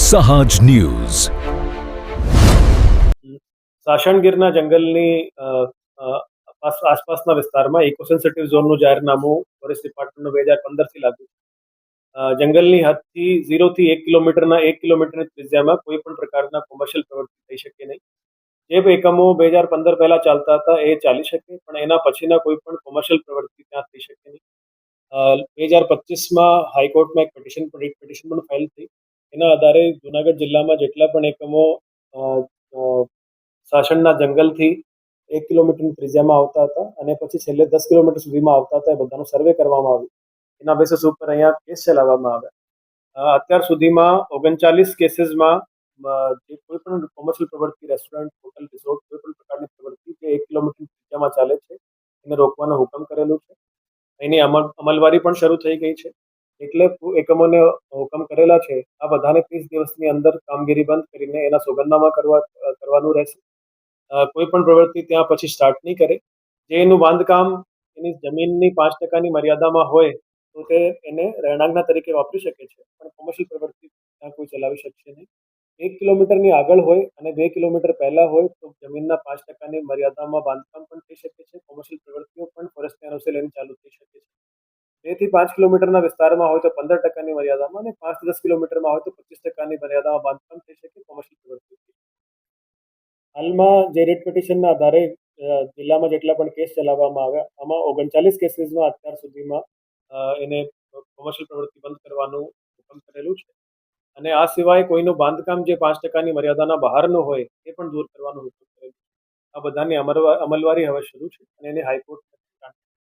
સહાજ news. સાસણગીરના જંગલની આસપાસના વિસ્તારમાં ઇકો સેન્સિટિવ ઝોનનું જાહેરનામું ફોરેસ્ટ ડિપાર્ટમેન્ટનું 2015થી લાગુ છે. જંગલની હદથી 0 થી 1 કિલોમીટરના 1 કિલોમીટરની ત્રિજ્યામાં કોઈ પણ પ્રકારના કોમર્શિયલ પ્રવૃત્તિ થઈ શકે નહીં. જે એકમો 2015 પહેલા ચાલતા હતા એ ચાલી શકે, પણ એના પછીના કોઈ પણ કોમર્શિયલ પ્રવૃત્તિ ત્યાં થઈ શકે નહીં. 2025માં હાઈકોર્ટમાં એક પિટિશન પણ ફાઇલ થઈ. એના આધારે જુનાગઢ જિલ્લામાં જેટલા પણ એકમો સાસણના જંગલથી 1 કિલોમીટરની ત્રિજ્યામાં આવતા હતા અને પછી છેલ્લે 10 કિલોમીટર સુધીમાં આવતા હતા, એ બધાનો સર્વે કરવામાં આવ્યો. એના બેસિસ ઉપર અહીંયા કેસ ચલાવવામાં આવ્યા. અત્યાર સુધીમાં 39 કેસીસમાં જે કોઈ પણ કોમર્શિયલ પ્રવૃત્તિ, રેસ્ટોરન્ટ, હોટલ, રિસોર્ટ, કોઈ પણ પ્રકારની પ્રવૃત્તિ જે 1 કિલોમીટર ત્રિજ્યામાં ચાલે છે એને રોકવાનો હુકમ કરેલું છે. એની અમલવારી પણ શરૂ થઈ ગઈ છે. એટલે એકમોને હુકમ કરેલા છે આ બધાને 30 દિવસની અંદર કામગીરી બંધ કરીને એના સોગંદનામા કરવાનું રહેશે. કોઈ પણ પ્રવૃત્તિ ત્યાં પછી સ્ટાર્ટ નહીં કરે. જે એનું બાંધકામ એની જમીનની 5%ની મર્યાદામાં હોય તો તે એને રહેણાંકના તરીકે વાપરી શકે છે, પણ કોમર્શિયલ પ્રવૃત્તિ ત્યાં કોઈ ચલાવી શકશે નહીં. 1 કિલોમીટરની આગળ હોય અને 2 કિલોમીટર પહેલા હોય તો જમીનના 5%ની મર્યાદામાં બાંધકામ પણ થઈ શકે છે. કોમર્શિયલ પ્રવૃત્તિઓ પણ ફોરેસ્ટની અનુસરીને ચાલુ થઈ શકે છે. 2 થી 5 કિલોમીટરના વિસ્તારમાં હોય તો 15%ની મર્યાદામાં અને 5 થી 10 કિલોમીટરમાં હોય તો 25%ની મર્યાદામાં બાંધકામ થઈ શકે કોમર્શિયલ પ્રવૃત્તિ. હાલમાં જે રેટ પિટિશનના આધારે જિલ્લામાં જેટલા પણ કેસ ચલાવવામાં આવ્યા, આમાં 39 કેસીસમાં અત્યાર સુધીમાં એને કોમર્શિયલ પ્રવૃત્તિ બંધ કરવાનું હુકમ કરેલું છે. અને આ સિવાય કોઈનું બાંધકામ જે 5%ની મર્યાદાના બહારનું હોય એ પણ દૂર કરવાનું હુકમ કરેલું છે. આ બધાની અમલવારી હવે શરૂ છે અને એને હાઈકોર્ટ